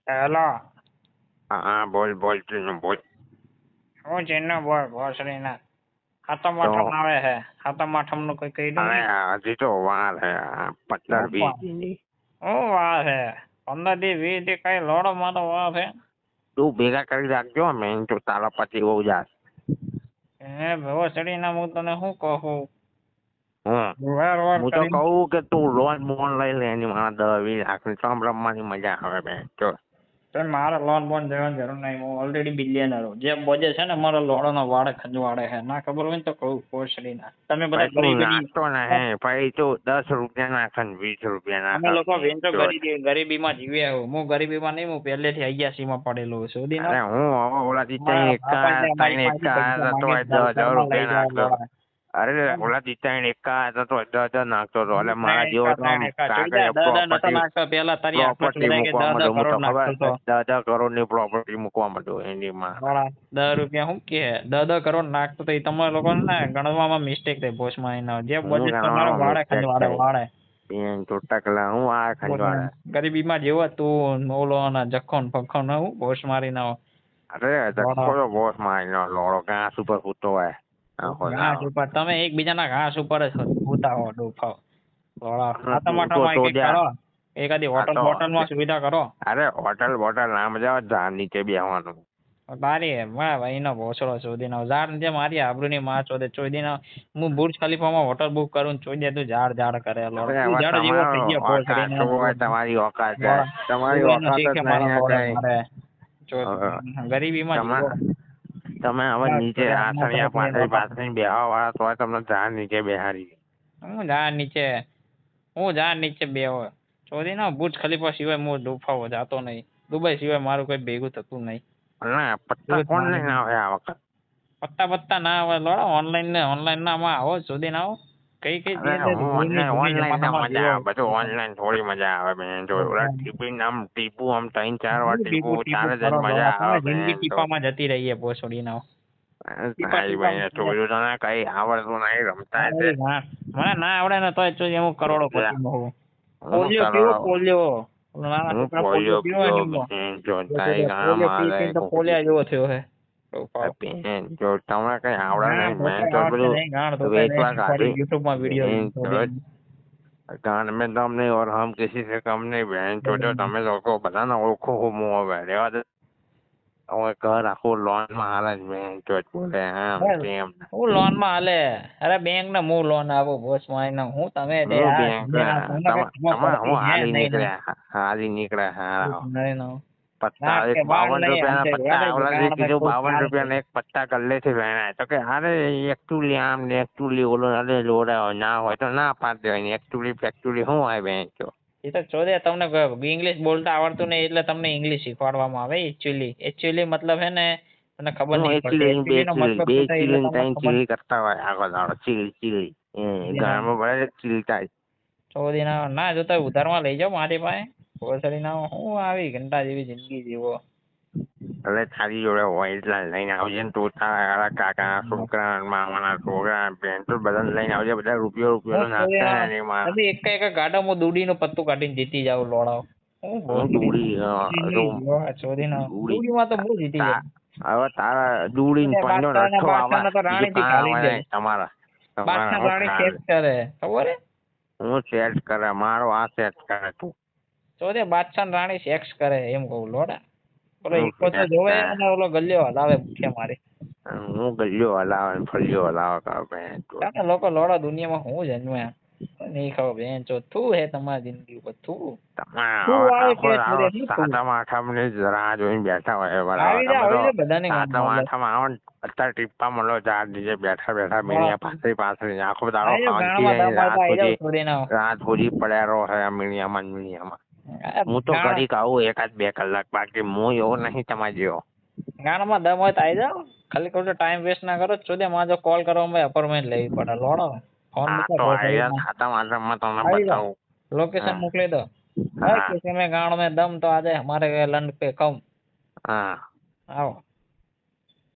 Hello. હા બોલ બોલ ટીનું બોલ. હું ચીનનો બોલ ભોસડીના. હાતમ તો આઠમ આવે છે. હાતમ આઠમ નું કોઈ કહી દઉં અરે ને. હજી તો વાર હે 15-20 દિનની. હું વાર છે 15 દી 20 દી કઈ લોડો મારો વાર છે. તું ભેગા કરી રાખજો મેં તો તારા પછી બહુ જાસ. હે ભોસડીના હું તને શું કહું. હું વાર વાર હું તો કરીને કહું કે તું લોન બોન લઈ લે એની મારા 10-20 લાખની તો રમવાની મજા આવે બેન જો. તો મારે લોન બોન દેવાની જરૂર નહીં. હું ઓલરેડી બિલિયનર છું. જે બોજે છે ને મારા લોડાનો વાડે ખંજવાડે છે. ના ખબર હોય ને તો કહું ભોસડીના. તમે બધા ભાઈ તું ગરીબી નાખતો ને ભાઈ તું 10 રૂપિયા નાખે ને 20 રૂપિયા અમે નાખે લોકો વેચો જો. ગરીબીમાં જીવ્યા હું. હું ગરીબીમાં નહીં, હું પહેલેથી 81 માં પડેલો છું. સુધી ના અરે હું હવે ઓલાથી મારા ત્રણ બાપાને એકા અમારી હતા તો પાસેથી પૈસા 10,000 ઘરમાં લઈ રૂપિયા જાવ નાખતો. લોડા. અરે ઓલાથી ત્રણ એકા હતા તો 10,000 નાખતો હતો એટલે મારા જેવો તો આમ કાગળિયા ત્રણ નતો પ્રોપર્ટી નાખતો પેલા તારી આંખમાં પ્રોપર્ટી ચોદાય કે મૂકવા 10 માંડ્યો. હું કરોડ તો નાખતો હતો. ખબર 10,000 કરોડની પ્રોપર્ટી મૂકવા માંડ્યો એની માં. લોડા 10 રૂપિયા શું કે 10 કરોડ નાખતો તો એ તમારા લોકો ને ગણવામાં મિસ્ટેક થઈ ભોસમાં એના જે હું બજેટ તમારો ગણવામાં વાડે મિસ્ટેક ખંજવાડે થઈ વાડે. બેન તો ટકલા હું આ ખંજવાડે. ગરીબીમાં જેવો તું ઓલો ને જખો ને પખો ને હું ભોસ મારી ના અરે ધક્કો તો બોસ મારીનો લોડો ઘાસ ઉપર સૂતો હોય આખો ઘાસ દાડો. ઉપર તમે એકબીજાના ઘાસ ઉપર જ ઉતા હો ડૂફાવ. લોડા આ તું ટમાટામાં તો એક જા કરો. એકાદી આ હોટલ તો બોટલમાં સુવિધા કરો. અરે હોટલ બોટલ નામ જાવ ઝાડ નીચે બેસવાનું. તારી ભાઈ નો ભોસડો ચોદી નો ઝાડ જે મારી આબરૂની માં ચોદે ચોદી નો. હું બુર્જ ખલીફામાં હોટલ બુક કરું ચોદી દે તું ઝાડ કરે અરે લોડા. તું હવે ઝાડ જેવો થઈ તમારો ગયો ભોસડી ઓકાત ને શું હોય તમારી ઓકાત જાય લોડા. તમારી તું એનો ઓકાત જ શીખે નહીં મારા આ લોડે કઈ. મારે ગરીબીમાં તમે જીવો. તમે હવે નીચે આસળિયા પાથરી બેહવા વાળા તો તમને ઝાડ નીચે બેહારી. હું ઝાડ નીચે બેહો ચોદી ના બુર્જ ખલીફા સિવાય હું ડૂફાવો જાતો નહીં. દુબઈ સિવાય મારું કોઈ ભેગું થતું નહીં. ના પત્તા કોણ લઈને આવે આ વખત. પત્તા ના આવે લોડા ઓનલાઈન ના આમાં આવો સુધી ના આવો. કઈ અરે હું ઓનલાઈન ના મજા આવે બધું ઓનલાઈન થોડી મજા આવે બેન જો ઓલા ટીપી આમ ટીપુ આમ 3-4 વાર ટીપુ તારે જ મજા આવે જિંદગી બેન તો. ટીપામાં જતી રહીએ ભોસડી ના તારી બેન જોયું તને કઈ આવડતું નહીં રમતા છે. મને ના આવડે ને તોય જોઈએ હું કરોડોપતિ માં હોઉં. હું પોલિયો પીવો કરોડો પોલિયો. નાના હું છોકરા પોલિયો પોલિયો પીવો પીવો એની બેન જો તારી ગામ પોલિયો આવે પી તો પોલિયા જેવો થયો હે. બેન જો તમને કઈ આવડે ના નહીં મેં તો બધું વેચવા કાઢી YouTube માં બેન વિડિયો गान में दम नहीं और हम किसी से कम नहीं बहन जो તમે લોકો બધાને ઓળખો હું હવે રહેવા દે. હવે ઘર આખું લોન માં હાલે જ બેન જો બોલે આમ તેમ. હું લોન માં હાલે અરે બેંક ને હું લોન આવું બોસ માં હું તમે હું બેંક હું હાલી નીકળ્યા હા. પત્તા 52 રૂપિયાના પત્તા ઓલા કીધું 52 રૂપિયાના એક પત્તા ગલ્લે થી વેણાય તો કે અરે એકચુલી આમ ને એકચુલી ઓલો અરે લોડા ના હોય તો ના પાડ દેવાય એકચુલી ફેક્ચુલી શું હોય બેન જો. એ તો ચોદે તમને ઇંગ્લિશ બોલતા આવડતું નહીં એટલે તમને ઇંગ્લિશ શીખવાડવામાં આવે એકચ્યુઅલી મતલબ હે ને તને ખબર નહીં પડતી એકચ્યુઅલી નો મતલબ શું થાય એટલે તમને ખબર કરતા હોય આગળ દાડો ચીલી ગામમાં બળે ચીલતા ચોદી ના જોતા ઉધારમાં લઈ જાઓ મારી પાસે ભોસડી ના હું આવી ઘંટા જેવી જિંદગી જીવો. એટલે તારી જોડે હોય એટલા લઈને આવજે ને તું તારા કાકા છોકરા મામાના છોકરા બેન તો બધા લઈને આવજે બધા રૂપિયો નાખતા ને એમાં. એક ગાડામાં દૂડીનું પત્તું કાઢીને જીતી જાવ લોડાવ. હું દૂડી દૂડીમાં તો બહુ જીતી જાય. હવે તારા દૂડી પંજો નઠો આવે તમારા રાણી સેટ કરે ખબર હે હું સેટ કરે મારો આ સેટ કરે તું ચોદે બાદશાહ રાણી સેક્સ કરે એમ કહું લોડા. ઓલો ઈકો તો જોવે અને ઓલો ગલ્યો હલાવે મુખ્ય મારી. હું ગલ્યો હલાવે ફળિયો હલાવે કાપે લોકો લોડા દુનિયામાં હું જન્મે નહીં ખબર બેન ચો થું હે તમારી જિંદગી ઉપર થું. સાતમ આઠમ ની રાહ જોઈને બેઠા હોય અત્યારે ટીપા મળો ચાર દીજે બેઠા મીણિયા પાથરી આખો દાડો રાત સુધી પડ્યા રહો હે મીણિયામાં. હું તો ઘડીક આવું 1-2 કલાક બાકી હું એવો નહીં તમારે જેવો. ગાનામાં દમ હોય તો આવી જાવ ખાલી ખોટો ટાઈમ વેસ્ટ ના કરો ચોદે માં જો કોલ કરવામાં અપોઇન્ટમેન્ટ લેવી પડે લોડો. ફોન लोकेशन मोकले दो किसी में गाँव में दम तो आ जाए हमारे लंड पे कम। हाँ आओ।